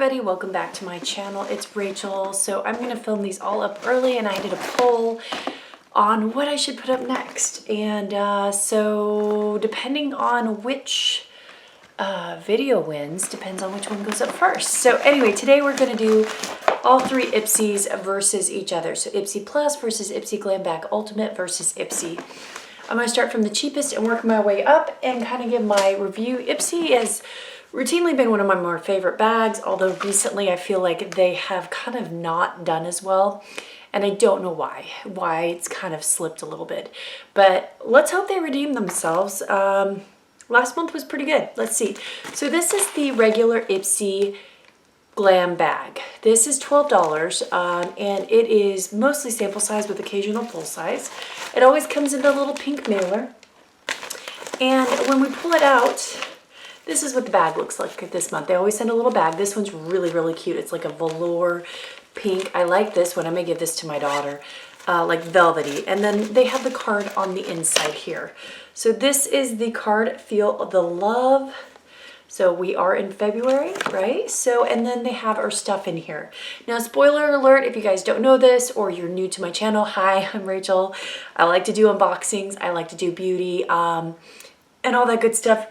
everybody, welcome back to my channel. It's Rachel. So I'm going to film these all up early, and I did a poll on what I should put up next. And so depending on which video wins, depends on which one goes up first. So anyway, today we're going to do all three Ipsys versus each other. So Ipsy Plus versus Ipsy Glam Bag Ultimate versus Ipsy. I'm going to start from the cheapest and work my way up and kind of give my review. Ipsy has routinely been one of my more favorite bags, although recently I feel like they have kind of not done as well. And I don't know why it's kind of slipped a little bit. But let's hope they redeem themselves. Last month was pretty good. Let's see. So this is the regular Ipsy Glam bag. This is $12 and it is mostly sample size with occasional full size. It always comes in a little pink mailer. And when we pull it out, this is what the bag looks like this month. They always send a little bag. This one's really, really cute. It's like a velour pink. I like this one. I may give this to my daughter, like velvety. And then they have the card on the inside here. So this is the card, Feel the Love. So we are in February, right? So, and then they have our stuff in here. Now, spoiler alert, if you guys don't know this or you're new to my channel, hi, I'm Rachel. I like to do unboxings. I like to do beauty and all that good stuff,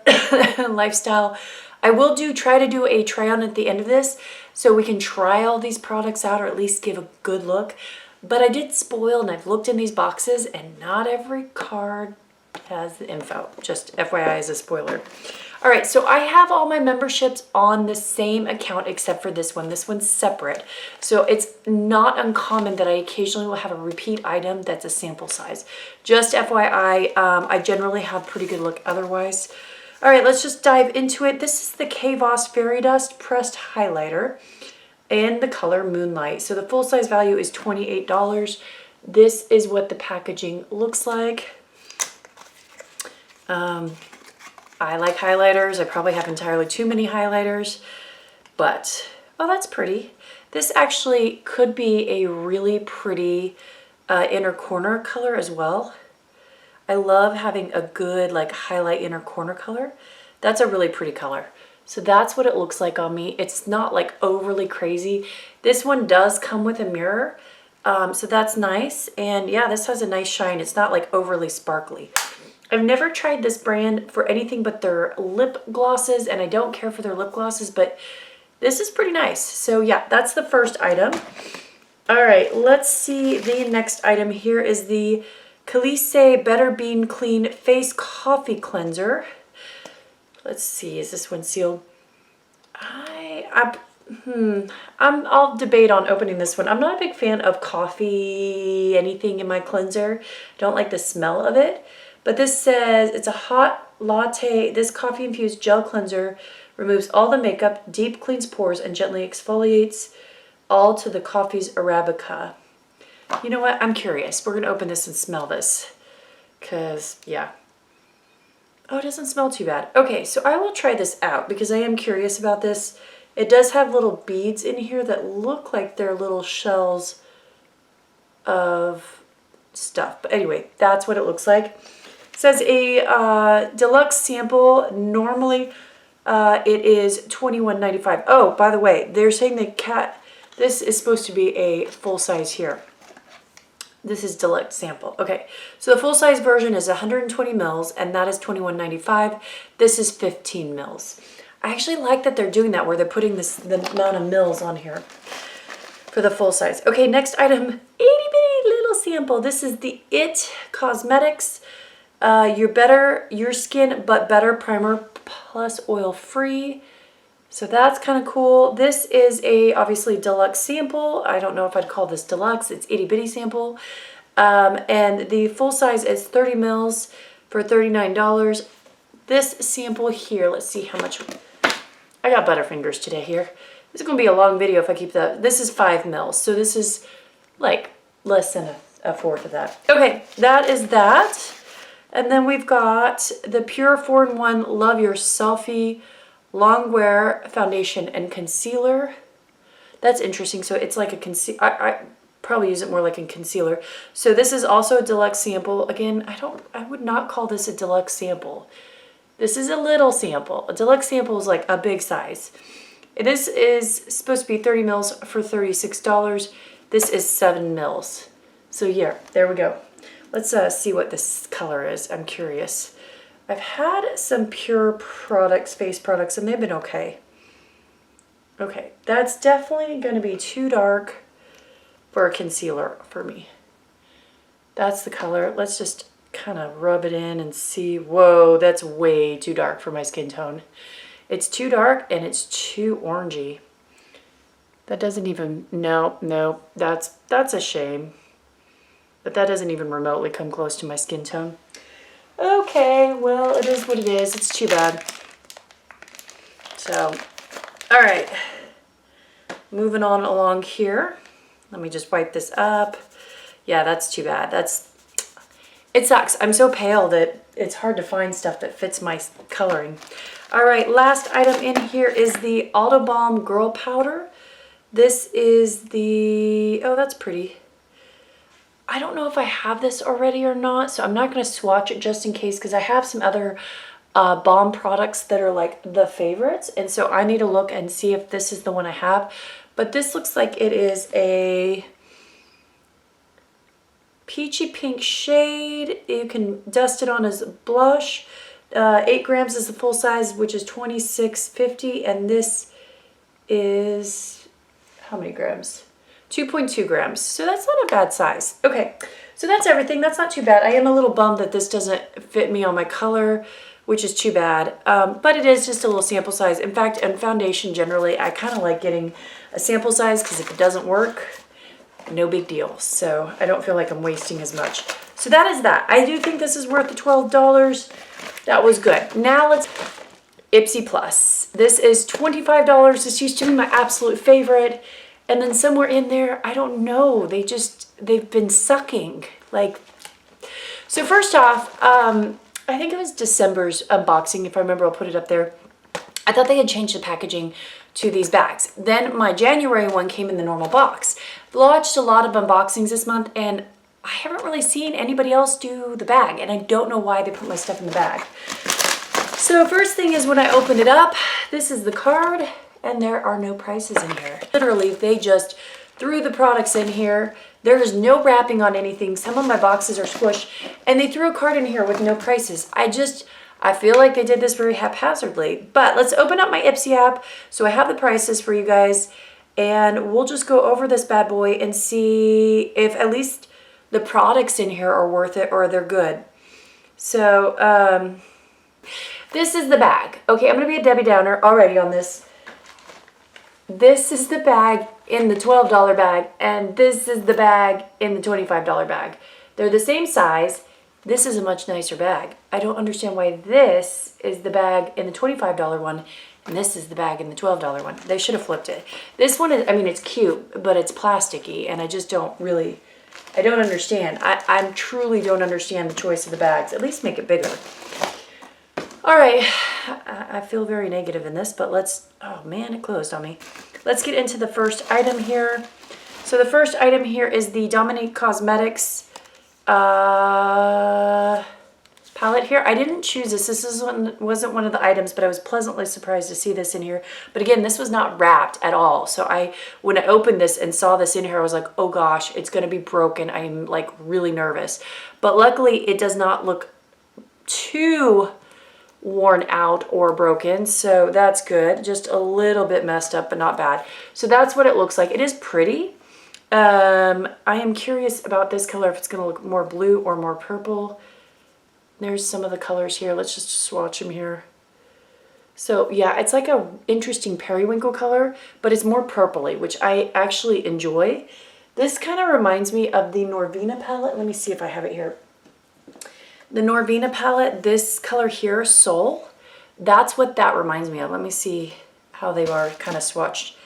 lifestyle. I will try to do a try on at the end of this so we can try all these products out or at least give a good look. But I did spoil and I've looked in these boxes and not every card has the info. Just FYI as a spoiler. All right, so I have all my memberships on the same account except for this one. This one's separate. So it's not uncommon that I occasionally will have a repeat item that's a sample size. Just FYI, I generally have pretty good look otherwise. All right, let's just dive into it. This is the K-Voss Fairy Dust Pressed Highlighter in the color Moonlight. So the full size value is $28. This is what the packaging looks like. I like highlighters. I probably have entirely too many highlighters, but, oh, that's pretty. This actually could be a really pretty inner corner color as well. I love having a good like highlight inner corner color. That's a really pretty color. So that's what it looks like on me. It's not like overly crazy. This one does come with a mirror, so that's nice. And yeah, this has a nice shine. It's not like overly sparkly. I've never tried this brand for anything but their lip glosses, and I don't care for their lip glosses, but this is pretty nice. So yeah, that's the first item. All right, let's see the next item. Here is the Khaleesi Better Bean Clean Face Coffee Cleanser. Let's see, is this one sealed? I'll debate on opening this one. I'm not a big fan of coffee, anything in my cleanser. I don't like the smell of it. But this says it's a hot latte. This coffee infused gel cleanser removes all the makeup, deep cleans pores, and gently exfoliates all to the coffee's Arabica. You know what? I'm curious. We're going to open this and smell this. Because, yeah. Oh, it doesn't smell too bad. Okay, so I will try this out because I am curious about this. It does have little beads in here that look like they're little shells of stuff. But anyway, that's what it looks like. It says a deluxe sample. Normally it is $21.95. Oh, by the way, they're saying this is supposed to be a full size here. This is deluxe sample. Okay, so the full size version is 120 mils and that is $21.95. This is 15 mils. I actually like that they're doing that where they're putting the amount of mils on here for the full size. Okay, next item, itty bitty little sample. This is the IT Cosmetics Your Skin But Better Primer Plus Oil Free. So that's kind of cool. This is a obviously deluxe sample. I don't know if I'd call this deluxe. It's itty bitty sample. And the full size is 30 mils for $39. This sample here, let's see how much. I got butterfingers today here. This is going to be a long video if I keep that. This is 5 mils. So this is like less than a fourth of that. Okay, that is that. And then we've got the Pure 4-in-1 Love Your Selfie Long Wear Foundation and Concealer. That's interesting. So it's like a concealer. I probably use it more like a concealer. So this is also a deluxe sample. Again, I would not call this a deluxe sample. This is a little sample. A deluxe sample is like a big size. This is supposed to be 30 mils for $36. This is 7 mils. So yeah, there we go. Let's see what this color is. I'm curious. I've had some pure products, face products, and they've been okay. Okay, that's definitely going to be too dark for a concealer for me. That's the color. Let's just kind of rub it in and see. Whoa, that's way too dark for my skin tone. It's too dark and it's too orangey. That doesn't even, no, that's a shame. But that doesn't even remotely come close to my skin tone. Okay, well, it is what it is. It's too bad. So, all right. Moving on along here. Let me just wipe this up. Yeah, that's too bad. It sucks. I'm so pale that it's hard to find stuff that fits my coloring. All right, last item in here is the Autobalm Girl Powder. This is the, oh, that's pretty. I don't know if I have this already or not, so I'm not going to swatch it just in case because I have some other balm products that are like the favorites, and so I need to look and see if this is the one I have. But this looks like it is a peachy pink shade. You can dust it on as a blush. 8 grams is the full size, which is $26.50, and this is how many grams? 2.2 grams. So that's not a bad size. Okay, so that's everything. That's not too bad. I am a little bummed that this doesn't fit me on my color, which is too bad. But it is just a little sample size. In fact, in foundation generally, I kind of like getting a sample size because if it doesn't work, no big deal. So I don't feel like I'm wasting as much. So that is that. I do think this is worth the $12. That was good. Now let's Ipsy Plus. This is $25. This used to be my absolute favorite. And then somewhere in there, I don't know, they've been sucking. Like, so first off, I think it was December's unboxing, if I remember, I'll put it up there. I thought they had changed the packaging to these bags. Then my January one came in the normal box. Watched a lot of unboxings this month, and I haven't really seen anybody else do the bag, and I don't know why they put my stuff in the bag. So first thing is when I opened it up, this is the card. And there are no prices in here. Literally, they just threw the products in here. There's no wrapping on anything. Some of my boxes are squished. And they threw a card in here with no prices. I feel like they did this very haphazardly. But let's open up my Ipsy app so I have the prices for you guys. And we'll just go over this bad boy and see if at least the products in here are worth it or they're good. So, this is the bag. Okay, I'm going to be a Debbie Downer already on this. This is the bag in the $12 bag, and this is the bag in the $25 bag. They're the same size. This is a much nicer bag. I don't understand why this is the bag in the $25 one, and this is the bag in the $12 one. They should have flipped it. This one is, I mean, it's cute, but it's plasticky, and I just don't really, I don't understand. I truly don't understand the choice of the bags. At least make it bigger. All right, I feel very negative in this, but let's, oh man, it closed on me. Let's get into the first item here. So the first item here is the Dominique Cosmetics palette here. I didn't choose this. Wasn't one of the items, but I was pleasantly surprised to see this in here. But again, this was not wrapped at all. So when I opened this and saw this in here, I was like, oh gosh, it's gonna be broken. I'm like really nervous. But luckily it does not look too worn out or broken, so that's good. Just a little bit messed up, but not bad. So that's what it looks like. It is pretty. I am curious about this color, if it's going to look more blue or more purple. There's some of the colors here. Let's just swatch them here. So yeah, it's like a interesting periwinkle color, but it's more purpley, which I actually enjoy. This kind of reminds me of the Norvina palette. Let me see if I have it here. The Norvina palette, this color here, Soul, that's what that reminds me of. Let me see how they are kind of swatched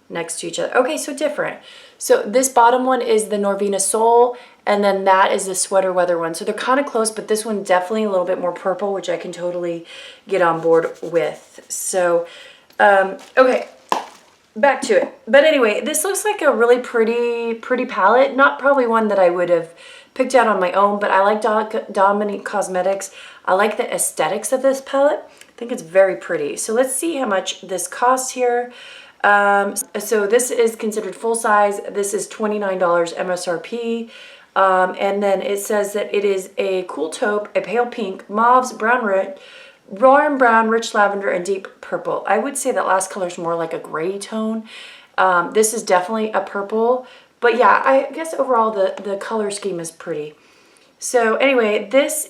next to each other. Okay, so different. So this bottom one is the Norvina Soul, and then that is the Sweater Weather one. So they're kind of close, but this one definitely a little bit more purple, which I can totally get on board with. So, okay, back to it. But anyway, this looks like a really pretty palette. Not probably one that I would have picked out on my own, but I like Dominique Cosmetics. I like the aesthetics of this palette. I think it's very pretty. So let's see how much this costs here. So this is considered full size. This is $29 MSRP. And then it says that it is a cool taupe, a pale pink, mauves, warm brown, rich lavender, and deep purple. I would say that last color is more like a gray tone. This is definitely a purple. But yeah, I guess overall the color scheme is pretty. So anyway, this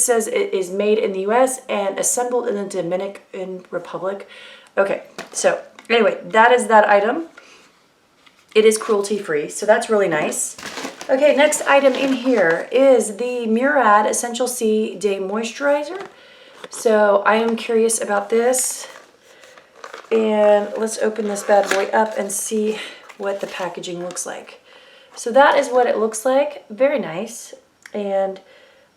says it is made in the US and assembled in the Dominican Republic. Okay, so anyway, that is that item. It is cruelty free, so that's really nice. Okay, next item in here is the Murad Essential C Day Moisturizer. So I am curious about this. And let's open this bad boy up and see what the packaging looks like. So that is what it looks like. Very nice. And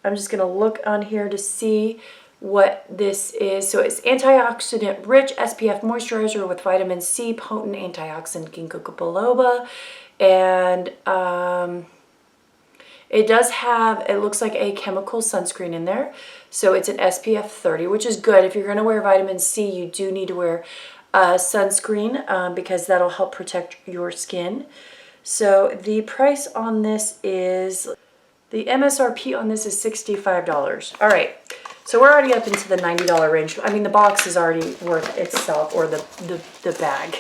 I'm just going to look on here to see what this is. So it's antioxidant rich SPF moisturizer with vitamin C, potent antioxidant ginkgo biloba. And it does have, it looks like a chemical sunscreen in there. So it's an SPF 30, which is good. If you're going to wear vitamin C, you do need to wear sunscreen because that'll help protect your skin. So the price on this is, the MSRP on this is $65. All right, so we're already up into the $90 range. I mean, the box is already worth itself, or the bag.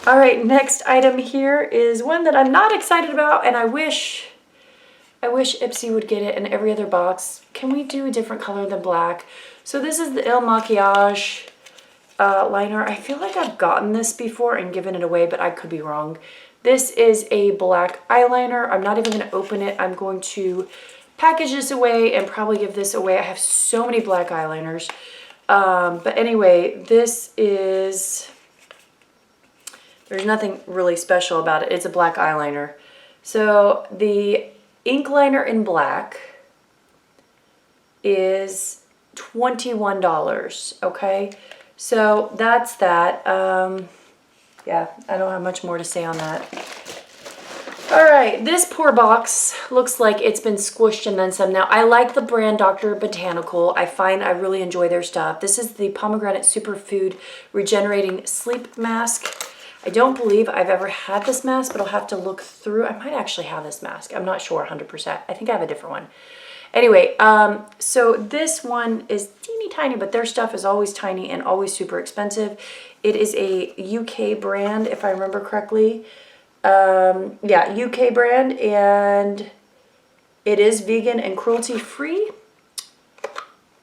All right, next item here is one that I'm not excited about, and I wish Ipsy would get it in every other box. Can we do a different color than black? So this is the Il Makiage liner. I feel like I've gotten this before and given it away, but I could be wrong. This is a black eyeliner. I'm not even going to open it. I'm going to package this away and probably give this away. I have so many black eyeliners. But anyway, this is, there's nothing really special about it. It's a black eyeliner. So the ink liner in black is $21, okay? So that's that. Yeah, I don't have much more to say on that. All right, this poor box looks like it's been squished and then some. Now, I like the brand Dr. Botanical. I find I really enjoy their stuff. This is the Pomegranate Superfood Regenerating Sleep Mask. I don't believe I've ever had this mask, but I'll have to look through. I might actually have this mask. I'm not sure 100%. I think I have a different one. Anyway, so this one is teeny tiny, but their stuff is always tiny and always super expensive. It is a UK brand, if I remember correctly. Yeah, UK brand, and it is vegan and cruelty free.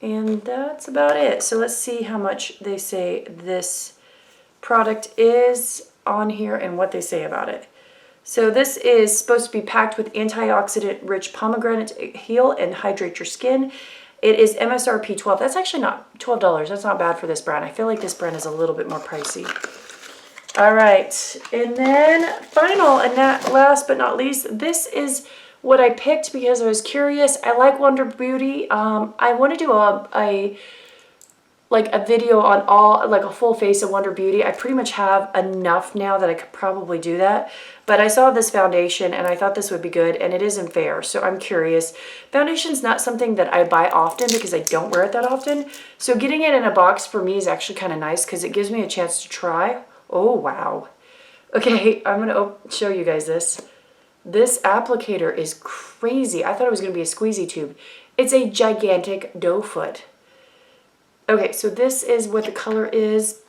And that's about it. So let's see how much they say this product is on here and what they say about it. So this is supposed to be packed with antioxidant-rich pomegranate to heal and hydrate your skin. It is MSRP 12. That's actually not $12. That's not bad for this brand. I feel like this brand is a little bit more pricey. All right, and then final and last but not least, this is what I picked because I was curious. I like Wonder Beauty. I want to do a video on all, like a full face of Wonder Beauty. I pretty much have enough now that I could probably do that. But I saw this foundation and I thought this would be good, and it isn't fair, so I'm curious. Foundation's not something that I buy often because I don't wear it that often. So getting it in a box for me is actually kind of nice because it gives me a chance to try. Oh, wow. Okay, I'm going to show you guys this. This applicator is crazy. I thought it was going to be a squeezy tube. It's a gigantic doe foot. Okay, so this is what the color is.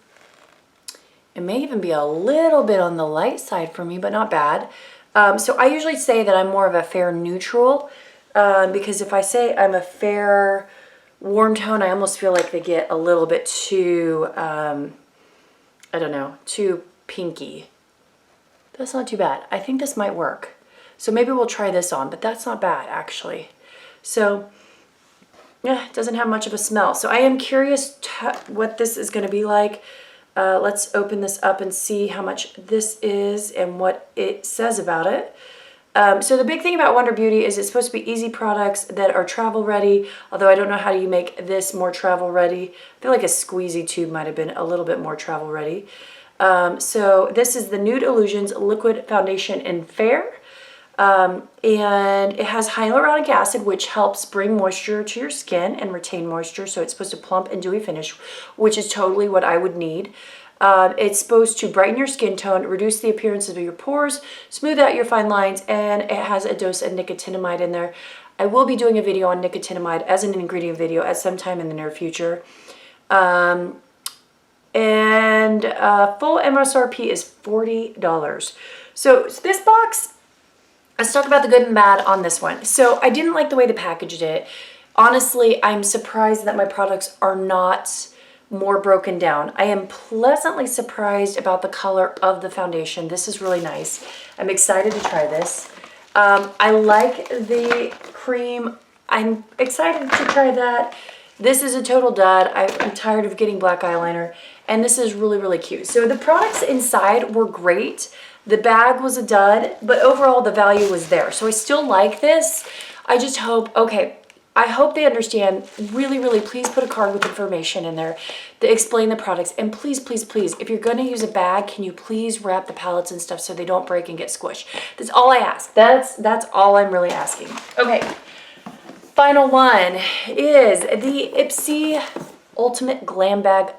It may even be a little bit on the light side for me, but not bad. So I usually say that I'm more of a fair neutral because if I say I'm a fair warm tone, I almost feel like they get a little bit too, I don't know, too pinky. That's not too bad. I think this might work. So maybe we'll try this on, but that's not bad actually. So yeah, it doesn't have much of a smell. So I am curious what this is going to be like. Let's open this up and see how much this is and what it says about it. So the big thing about Wonder Beauty is it's supposed to be easy products that are travel ready, although I don't know how you make this more travel ready. I feel like a squeezy tube might have been a little bit more travel ready. So this is the Nude Illusions Liquid Foundation in Fair. And it has hyaluronic acid, which helps bring moisture to your skin and retain moisture. So it's supposed to plump and dewy finish, which is totally what I would need. It's supposed to brighten your skin tone, reduce the appearance of your pores, smooth out your fine lines, and it has a dose of nicotinamide in there. I will be doing a video on nicotinamide as an ingredient video at some time in the near future. Full MSRP is $40. So this box, let's talk about the good and bad on this one. So I didn't like the way they packaged it. Honestly, I'm surprised that my products are not more broken down. I am pleasantly surprised about the color of the foundation. This is really nice. I'm excited to try this. I like the cream. I'm excited to try that. This is a total dud. I'm tired of getting black eyeliner, and this is really, really cute. So the products inside were great. The bag was a dud, but overall the value was there. So I still like this. I just hope, okay, I hope they understand, really, really, please put a card with information in there to explain the products. And please, please, please, if you're going to use a bag, can you please wrap the palettes and stuff so they don't break and get squished? That's all I ask. That's all I'm really asking. Okay, final one is the Ipsy Ultimate Glam Bag.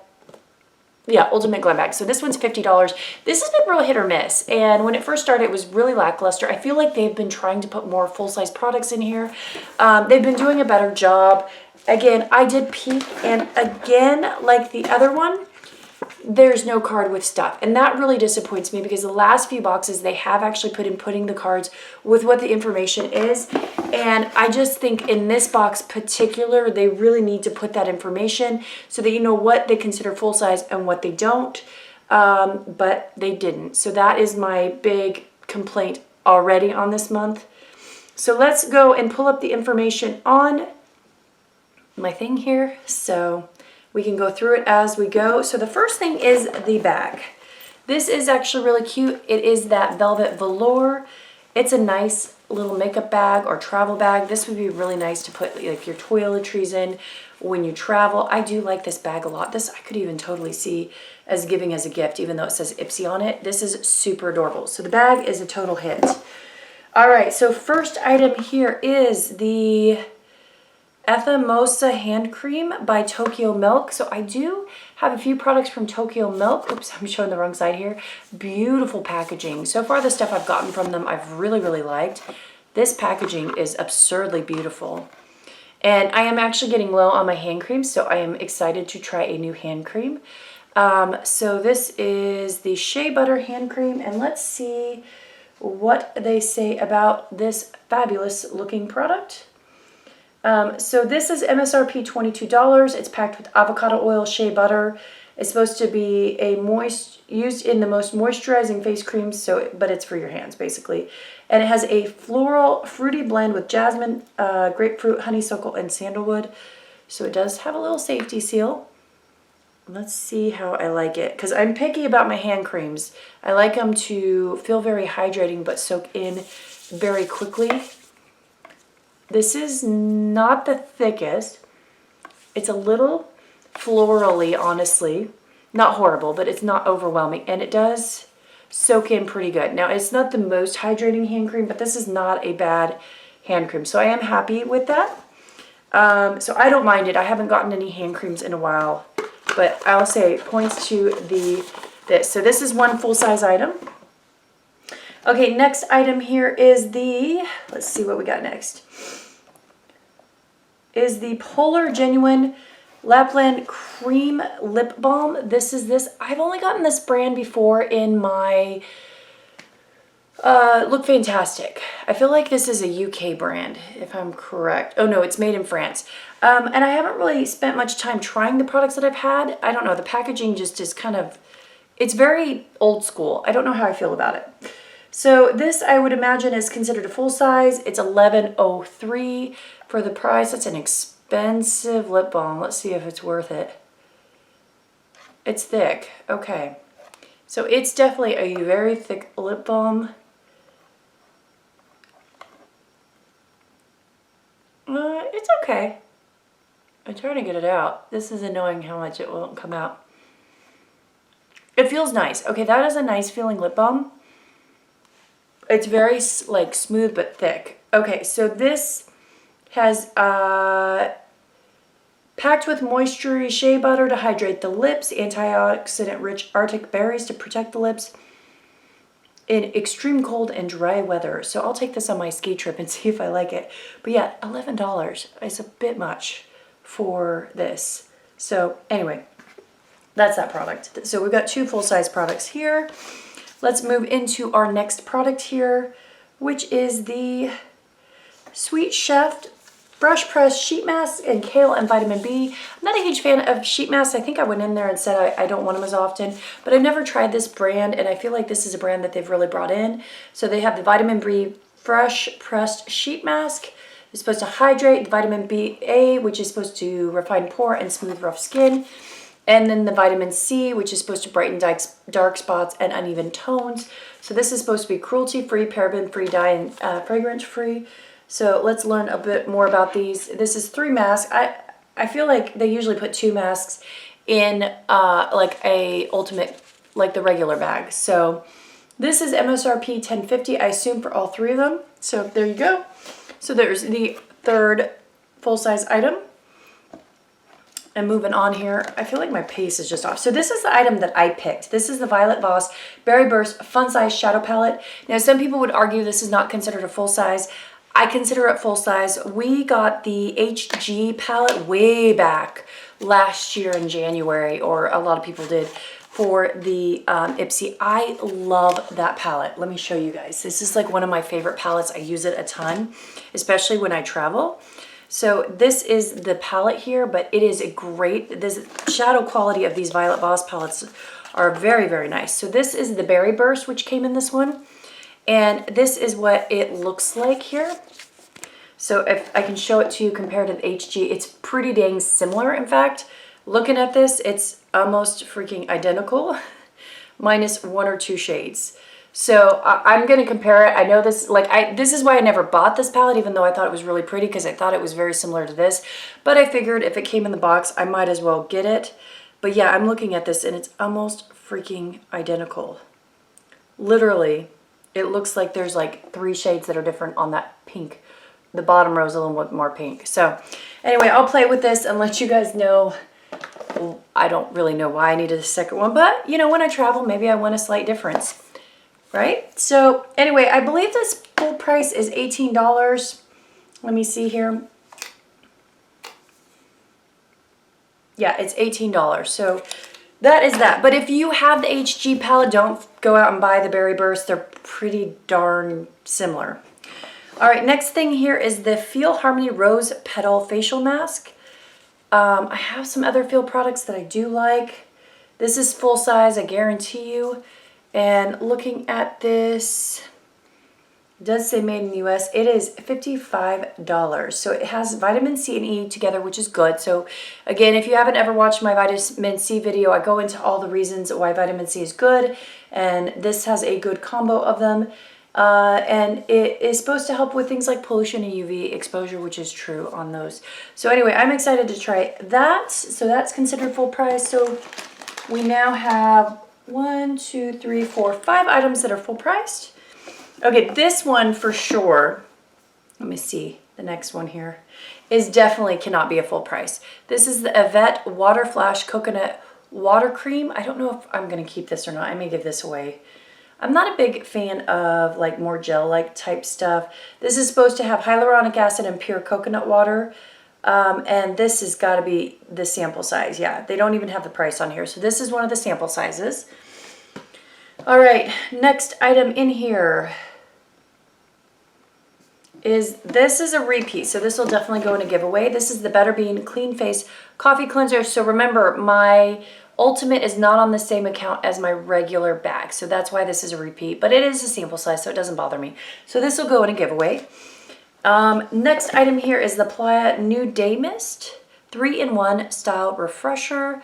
Yeah, Ultimate Glam Bag. So this one's $50. This has been real hit or miss. And when it first started, it was really lackluster. I feel like they've been trying to put more full-size products in here. They've been doing a better job. Again, I did peek, and again, like the other one, there's no card with stuff. And that really disappoints me because the last few boxes, they have actually putting the cards with what the information is. And I just think in this box particular, they really need to put that information so that you know what they consider full size and what they don't. But they didn't. So that is my big complaint already on this month. So let's go and pull up the information on my thing here. So we can go through it as we go. So the first thing is the bag. This is actually really cute. It is that velvet velour. It's a nice little makeup bag or travel bag. This would be really nice to put like your toiletries in when you travel. I do like this bag a lot. This I could even totally see as giving as a gift, even though it says Ipsy on it. This is super adorable. So the bag is a total hit. All right, so first item here is the Ethamosa hand cream by Tokyo Milk. So I do have a few products from Tokyo Milk. Oops, I'm showing the wrong side here. Beautiful packaging. So far the stuff I've gotten from them I've really, really liked. This packaging is absurdly beautiful. And I am actually getting low on my hand cream, so I am excited to try a new hand cream. So this is the Shea Butter hand cream, and let's see what they say about this fabulous looking product. So this is MSRP $22. It's packed with avocado oil, shea butter. It's supposed to be used in the most moisturizing face creams, but it's for your hands basically. And it has a floral, fruity blend with jasmine, grapefruit, honeysuckle, and sandalwood. So it does have a little safety seal. Let's see how I like it, because I'm picky about my hand creams. I like them to feel very hydrating but soak in very quickly. This is not the thickest. It's a little florally, honestly. Not horrible, but it's not overwhelming. And it does soak in pretty good. Now, it's not the most hydrating hand cream, but this is not a bad hand cream. So I am happy with that. So I don't mind it. I haven't gotten any hand creams in a while. But I'll say points to this. So this is one full-size item. Okay, next item here is let's see what we got next. Is the Polar Genuine Lapland Cream Lip Balm. I've only gotten this brand before in my Look Fantastic. I feel like this is a UK brand, if I'm correct. Oh no, it's made in France. And I haven't really spent much time trying the products that I've had. I don't know, the packaging just is kind of, it's very old school. I don't know how I feel about it. So this, I would imagine, is considered a full size. It's $11.03 for the price. That's an expensive lip balm. Let's see if it's worth it. It's thick. Okay. So it's definitely a very thick lip balm. It's okay. I'm trying to get it out. This is annoying how much it won't come out. It feels nice. Okay, that is a nice feeling lip balm. It's very like smooth but thick. Okay, so this has Packed with moisture shea butter to hydrate the lips, antioxidant-rich Arctic berries to protect the lips in extreme cold and dry weather. So I'll take this on my ski trip and see if I like it. But yeah, $11 is a bit much for this. So anyway, that's that product. So we've got 2 full-size products here. Let's move into our next product here, which is the Sweet Chef Brush Press Sheet Mask and Kale and Vitamin B. I'm not a huge fan of sheet masks. I think I went in there and said I don't want them as often, but I've never tried this brand, and I feel like this is a brand that they've really brought in. So they have the Vitamin B Fresh Pressed Sheet Mask. It's supposed to hydrate, the Vitamin BA, which is supposed to refine pore and smooth rough skin. And then the vitamin C, which is supposed to brighten dark spots and uneven tones. So this is supposed to be cruelty-free, paraben-free, dye, and fragrance-free. So let's learn a bit more about these. This is 3 masks. I feel like they usually put 2 masks in like a ultimate, like the regular bag. So this is MSRP $10.50, I assume, for all 3 of them. So there you go. So there's the 3rd full-size item. And moving on here, I feel like my pace is just off. So this is the item that I picked. This is the Violet Voss Berry Burst Fun Size Shadow Palette. Now, some people would argue this is not considered a full size. I consider it full size. We got the HG palette way back last year in January, or a lot of people did, for the Ipsy. I love that palette. Let me show you guys. This is like one of my favorite palettes. I use it a ton, especially when I travel. So this is the palette here, but it is a great, this shadow quality of these Violet Voss palettes are very, very nice. So this is the Berry Burst, which came in this one. And this is what it looks like here. So if I can show it to you compared to the HG, it's pretty dang similar. In fact, looking at this, it's almost freaking identical, minus 1 or 2 shades. So I'm going to compare it. I know this, like, this is why I never bought this palette, even though I thought it was really pretty, because I thought it was very similar to this. But I figured if it came in the box, I might as well get it. But yeah, I'm looking at this and it's almost freaking identical. Literally, it looks like there's like 3 shades that are different on that pink. The bottom row is a little bit more pink. So anyway, I'll play with this and let you guys know. Well, I don't really know why I needed a second one, but you know, when I travel, maybe I want a slight difference. Right? So anyway, I believe this full price is $18. Let me see here. Yeah, it's $18. So that is that. But if you have the HG palette, don't go out and buy the Berry Burst. They're pretty darn similar. All right, next thing here is the Feel Harmony Rose Petal Facial Mask. I have some other Feel products that I do like. This is full size, I guarantee you. And looking at this, it does say made in the US. It is $55. So it has vitamin C and E together, which is good. So again, if you haven't ever watched my vitamin C video, I go into all the reasons why vitamin C is good. And this has a good combo of them. And it is supposed to help with things like pollution and UV exposure, which is true on those. So anyway, I'm excited to try that. So that's considered full price. So we now have 1, 2, 3, 4, 5 items that are full priced. Okay, this one for sure, let me see, the next one here, is definitely cannot be a full price. This is the Yvette Water Flash Coconut Water Cream. I don't know if I'm going to keep this or not. I may give this away. I'm not a big fan of like more gel-like type stuff. This is supposed to have hyaluronic acid and pure coconut water. And this has got to be the sample size. Yeah, they don't even have the price on here. So this is one of the sample sizes. All right, next item in here is, this is a repeat. So this will definitely go in a giveaway. This is the Better Bean Clean Face Coffee Cleanser. So remember, my Ultimate is not on the same account as my regular bag. So that's why this is a repeat. But it is a sample size, so it doesn't bother me. So this will go in a giveaway. Next item here is the Playa New Day Mist 3-in-1 Style Refresher.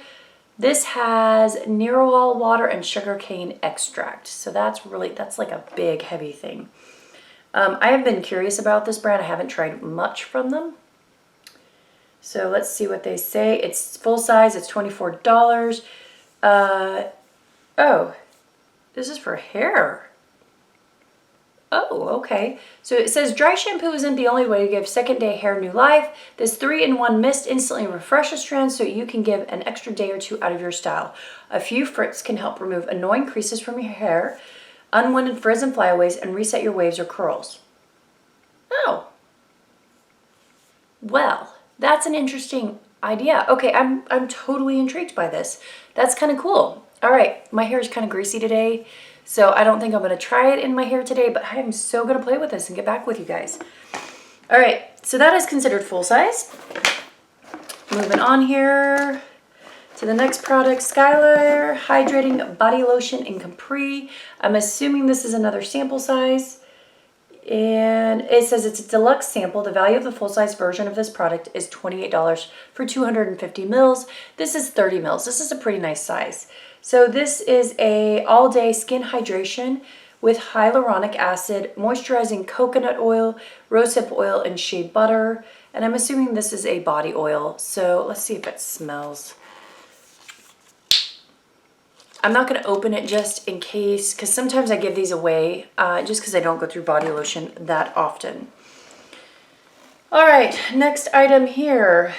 This has Nerol water and sugarcane extract. So that's like a big heavy thing. I have been curious about this brand. I haven't tried much from them. So let's see what they say. It's full size. It's $24. Oh, this is for hair. Oh, okay. So it says dry shampoo isn't the only way to give second day hair new life. This 3-in-1 mist instantly refreshes strands so you can give an extra day or two out of your style. A few fritz can help remove annoying creases from your hair, unwanted frizz and flyaways, and reset your waves or curls. Oh. Well, that's an interesting idea. Okay, I'm totally intrigued by this. That's kind of cool. All right, my hair is kind of greasy today, so I don't think I'm going to try it in my hair today, but I am so going to play with this and get back with you guys. All right, so that is considered full size. Moving on here to the next product, Skylar Hydrating Body Lotion in Capri. I'm assuming this is another sample size. And it says it's a deluxe sample. The value of the full-size version of this product is $28 for 250 mils. This is 30 mils. This is a pretty nice size. So this is a all-day skin hydration with hyaluronic acid, moisturizing coconut oil, rosehip oil, and shea butter. And I'm assuming this is a body oil. So let's see if it smells. I'm not going to open it just in case, because sometimes I give these away just because I don't go through body lotion that often. All right, next item here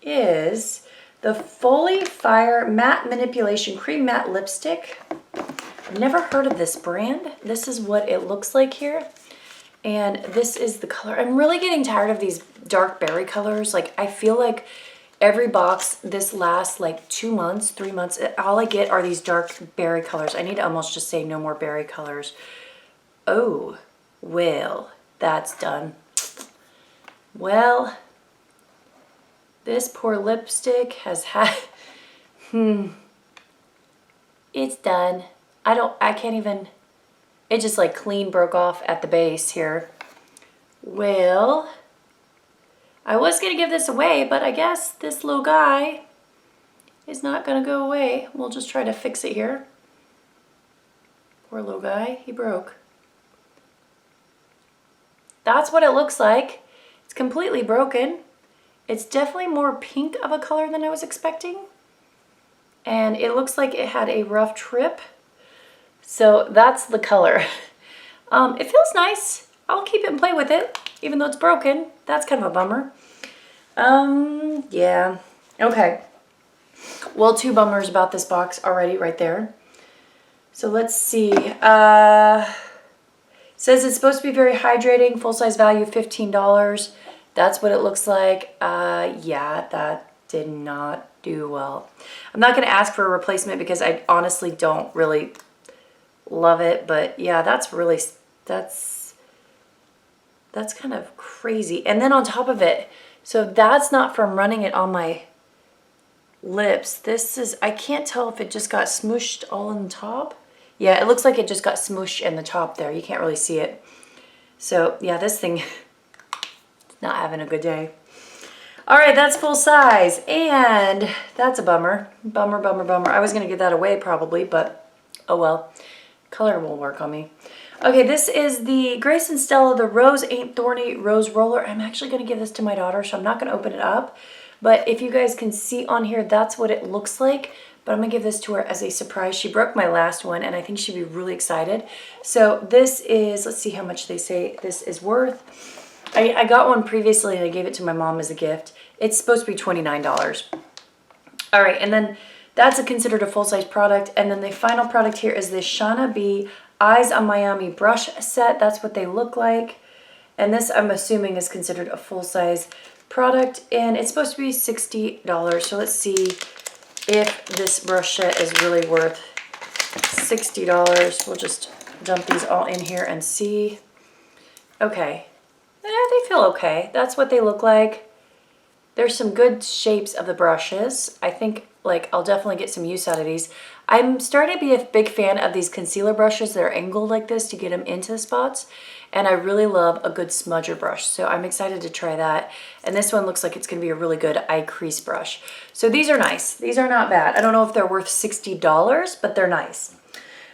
is the Foley Fire Matte Manipulation Cream Matte Lipstick. I've never heard of this brand. This is what it looks like here. And this is the color. I'm really getting tired of these dark berry colors. Like, I feel like every box this lasts like 2 months, 3 months. All I get are these dark berry colors. I need to almost just say no more berry colors. Oh, well, that's done. Well, this poor lipstick has had, it's done. I can't even, it just like clean broke off at the base here. Well, I was going to give this away, but I guess this little guy is not going to go away. We'll just try to fix it here. Poor little guy, he broke. That's what it looks like. It's completely broken. It's definitely more pink of a color than I was expecting. And it looks like it had a rough trip. So that's the color. It feels nice. I'll keep it and play with it, even though it's broken. That's kind of a bummer. Yeah. Okay. Well, 2 bummers about this box already right there. So let's see. Says it's supposed to be very hydrating, full-size value $15. That's what it looks like. Yeah, that did not do well. I'm not going to ask for a replacement because I honestly don't really love it. But yeah, that's kind of crazy. And then on top of it, so that's not from running it on my lips. This is, I can't tell if it just got smooshed all on the top. Yeah, it looks like it just got smooshed in the top there. You can't really see it. So yeah, this thing is not having a good day. All right, that's full size. And that's a bummer. Bummer, bummer, bummer. I was going to give that away probably, but oh well. Color will work on me. Okay, this is the Grace and Stella, the Rose Ain't Thorny Rose Roller. I'm actually going to give this to my daughter, so I'm not going to open it up. But if you guys can see on here, that's what it looks like. But I'm going to give this to her as a surprise. She broke my last one, and I think she'd be really excited. So this is, let's see how much they say this is worth. I got one previously, and I gave it to my mom as a gift. It's supposed to be $29. All right, and then that's considered a full-size product. And then the final product here is this Shauna B Eyes on Miami brush set. That's what they look like. And this, I'm assuming, is considered a full-size product. And it's supposed to be $60. So let's see if this brush set is really worth $60. We'll just dump these all in here and see. Okay. They feel okay. That's what they look like. There's some good shapes of the brushes. I think like I'll definitely get some use out of these. I'm starting to be a big fan of these concealer brushes that are angled like this to get them into the spots. And I really love a good smudger brush. So I'm excited to try that. And this one looks like it's going to be a really good eye crease brush. So these are nice. These are not bad. I don't know if they're worth $60, but they're nice.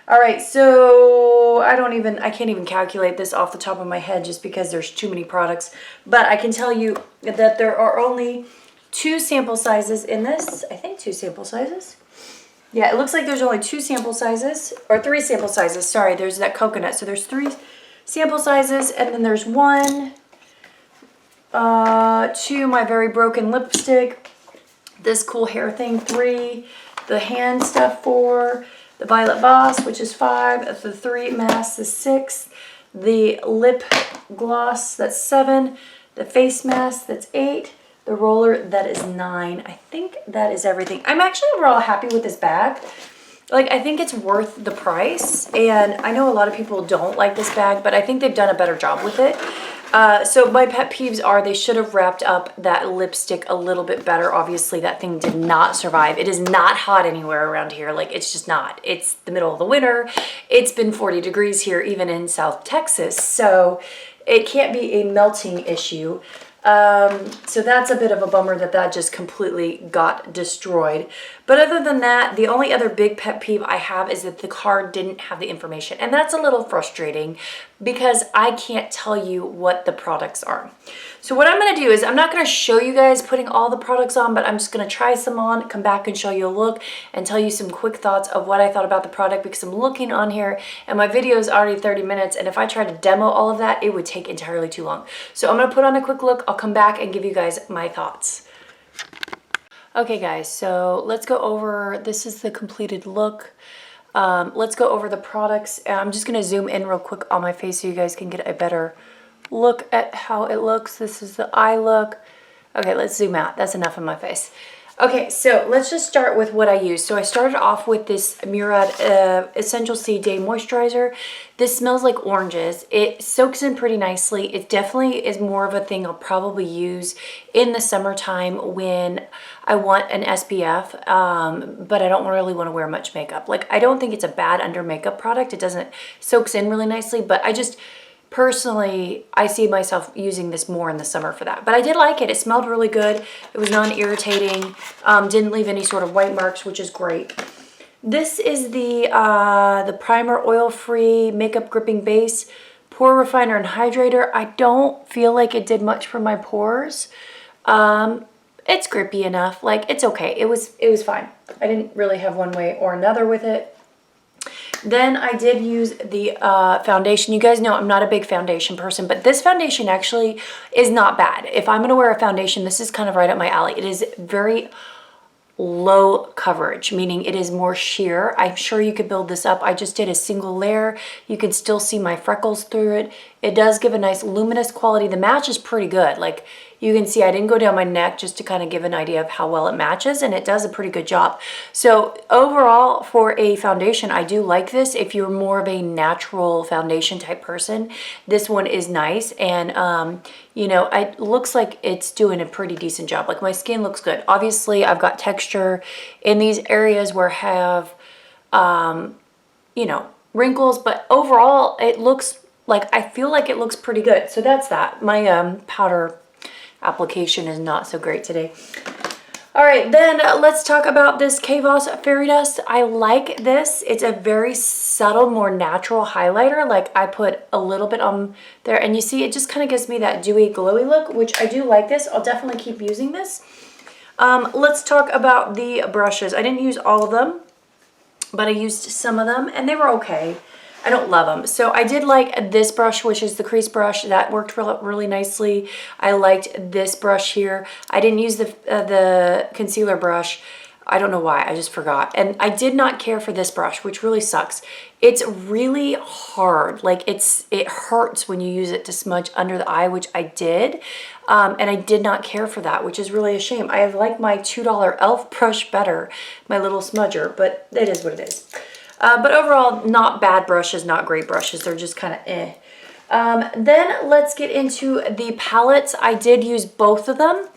All right, so I can't even calculate this off the top of my head just because there's too many products. But I can tell you that there are only 2 sample sizes in this. I think 2 sample sizes. Yeah, it looks like there's only 2 sample sizes, or 3 sample sizes. Sorry, there's that coconut. So there's 3 sample sizes, and then there's 1, 2, my very broken lipstick, this cool hair thing, 3, the hand stuff, 4, the Violet Boss, which is 5, the 3 masks is 6, the lip gloss, that's 7, the face mask, that's 8, the roller, that is 9. I think that is everything. I'm actually overall happy with this bag. Like, I think it's worth the price, and I know a lot of people don't like this bag, but I think they've done a better job with it. So my pet peeves are they should have wrapped up that lipstick a little bit better. Obviously, that thing did not survive. It is not hot anywhere around here. Like, it's just not. It's the middle of the winter. It's been 40 degrees here, even in South Texas. So it can't be a melting issue. So that's a bit of a bummer that just completely got destroyed. But other than that, the only other big pet peeve I have is that the card didn't have the information. And that's a little frustrating because I can't tell you what the products are. So what I'm going to do is I'm not going to show you guys putting all the products on, but I'm just going to try some on, come back and show you a look and tell you some quick thoughts of what I thought about the product, because I'm looking on here and my video is already 30 minutes. And if I try to demo all of that, it would take entirely too long. So I'm going to put on a quick look. I'll come back and give you guys my thoughts. Okay guys, so let's go over, this is the completed look. Let's go over the products. I'm just going to zoom in real quick on my face so you guys can get a better look at how it looks. This is the eye look. Okay, let's zoom out. That's enough of my face. Okay, so let's just start with what I use. So I started off with this Murad Essential C Day Moisturizer. This smells like oranges. It soaks in pretty nicely. It definitely is more of a thing I'll probably use in the summertime when I want an SPF, but I don't really want to wear much makeup. Like, I don't think it's a bad under makeup product. It doesn't, soaks in really nicely, but I just, personally, I see myself using this more in the summer for that. But I did like it. It smelled really good. It was non-irritating. Didn't leave any sort of white marks, which is great. This is the primer oil-free makeup gripping base, pore refiner and hydrator. I don't feel like it did much for my pores. It's grippy enough. Like, it's okay. It was fine. I didn't really have one way or another with it. Then I did use the foundation. You guys know I'm not a big foundation person, but this foundation actually is not bad. If I'm going to wear a foundation, this is kind of right up my alley. It is very low coverage, meaning it is more sheer. I'm sure you could build this up. I just did a single layer. You can still see my freckles through it. It does give a nice luminous quality. The match is pretty good. Like, you can see I didn't go down my neck just to kind of give an idea of how well it matches, and it does a pretty good job. So overall, for a foundation, I do like this. If you're more of a natural foundation type person, this one is nice. And, you know, it looks like it's doing a pretty decent job. Like, my skin looks good. Obviously, I've got texture in these areas where I have, you know, wrinkles, but overall, it looks like, I feel like it looks pretty good. So that's that. My powder application is not so great today. All right, then let's talk about this Kavos Fairy Dust. I like this. It's a very subtle, more natural highlighter. Like, I put a little bit on there, and you see it just kind of gives me that dewy, glowy look, which I do like this. I'll definitely keep using this. Let's talk about the brushes. I didn't use all of them, but I used some of them, and they were okay. I don't love them. So I did like this brush, which is the crease brush. That worked really nicely. I liked this brush here. I didn't use the concealer brush. I don't know why, I just forgot. And I did not care for this brush, which really sucks. It's really hard. Like, it hurts when you use it to smudge under the eye, which I did. And I did not care for that, which is really a shame. I like my $2 e.l.f. brush better, my little smudger, but it is what it is. But overall, not bad brushes, not great brushes. They're just kind of eh. Then let's get into the palettes. I did use both of them,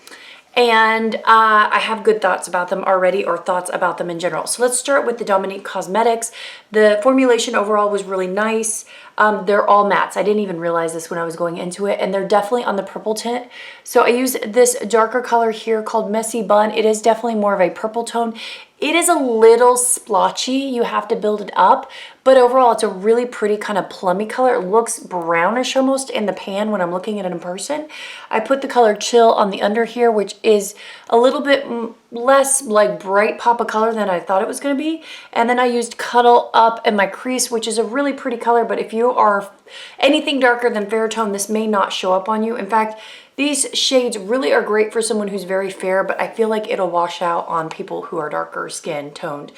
and I have good thoughts about them already, or thoughts about them in general. So let's start with the Dominique Cosmetics. The formulation overall was really nice. They're all mattes. I didn't even realize this when I was going into it, and they're definitely on the purple tint. So I use this darker color here called Messy Bun. It is definitely more of a purple tone. It is a little splotchy. You have to build it up, but overall it's a really pretty kind of plummy color. It looks brownish almost in the pan when I'm looking at it in person. I put the color Chill on the under here, which is a little bit less like bright pop of color than I thought it was going to be. And then I used Cuddle Up in my crease, which is a really pretty color, but if you are anything darker than fair tone, this may not show up on you. In fact, these shades really are great for someone who's very fair, but I feel like it'll wash out on people who are darker skin toned.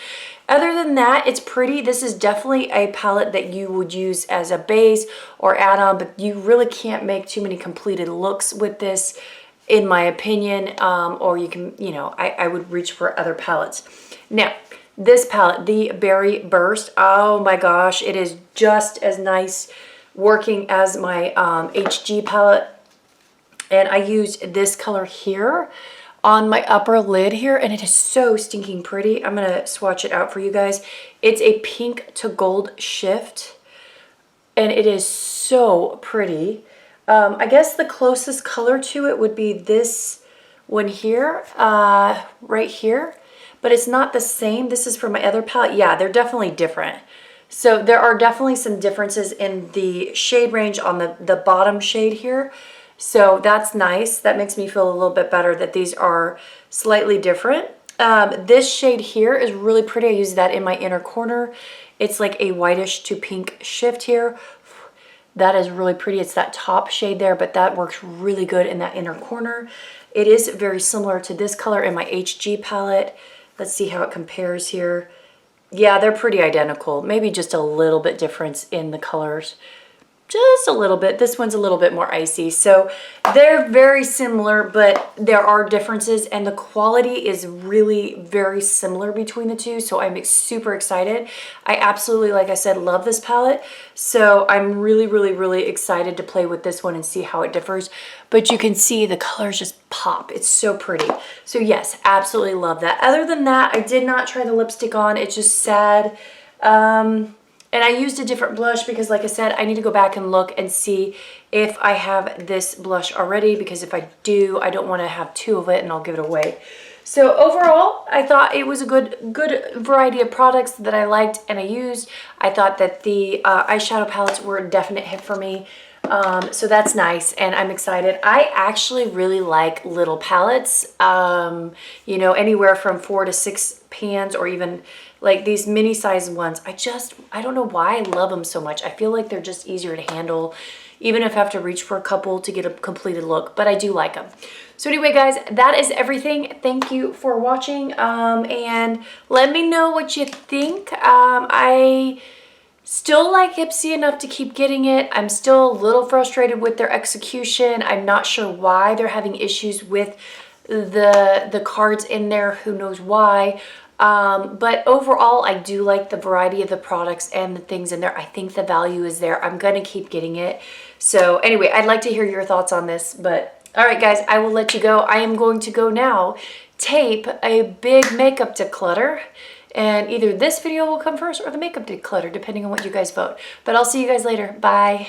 Other than that, it's pretty. This is definitely a palette that you would use as a base or add-on, but you really can't make too many completed looks with this, in my opinion, or you can, you know, I would reach for other palettes. Now, this palette, the Berry Burst, oh my gosh, it is just as nice working as my HG palette. And I used this color here on my upper lid here, and it is so stinking pretty. I'm gonna swatch it out for you guys. It's a pink to gold shift, and it is so pretty. I guess the closest color to it would be this one here, right here, but it's not the same. This is from my other palette. Yeah, they're definitely different. So there are definitely some differences in the shade range on the bottom shade here. So that's nice. That makes me feel a little bit better that these are slightly different. This shade here is really pretty. I use that in my inner corner. It's like a whitish to pink shift here. That is really pretty. It's that top shade there, but that works really good in that inner corner. It is very similar to this color in my HG palette. Let's see how it compares here. Yeah, they're pretty identical. Maybe just a little bit difference in the colors. Just a little bit. This one's a little bit more icy. So they're very similar, but there are differences, and the quality is really very similar between the two. So I'm super excited. I absolutely, like I said, love this palette. So I'm really, really, really excited to play with this one and see how it differs. But you can see the colors just pop. It's so pretty. So yes, absolutely love that. Other than that, I did not try the lipstick on. It's just sad. And I used a different blush because, like I said, I need to go back and look and see if I have this blush already, because if I do, I don't want to have two of it and I'll give it away. So overall, I thought it was a good variety of products that I liked and I used. I thought that the eyeshadow palettes were a definite hit for me. So that's nice, and I'm excited. I actually really like little palettes, you know, anywhere from 4 to 6 pans, or even like these mini size ones. I don't know why I love them so much. I feel like they're just easier to handle, even if I have to reach for a couple to get a completed look, but I do like them. So anyway, guys, that is everything. Thank you for watching, and let me know what you think. I still like Ipsy enough to keep getting it. I'm still a little frustrated with their execution. I'm not sure why they're having issues with the cards in there. Who knows why? But overall, I do like the variety of the products and the things in there. I think the value is there. I'm gonna keep getting it. So anyway, I'd like to hear your thoughts on this. But all right, guys, I will let you go. I am going to go now tape a big makeup declutter. And either this video will come first or the makeup declutter, depending on what you guys vote. But I'll see you guys later. Bye.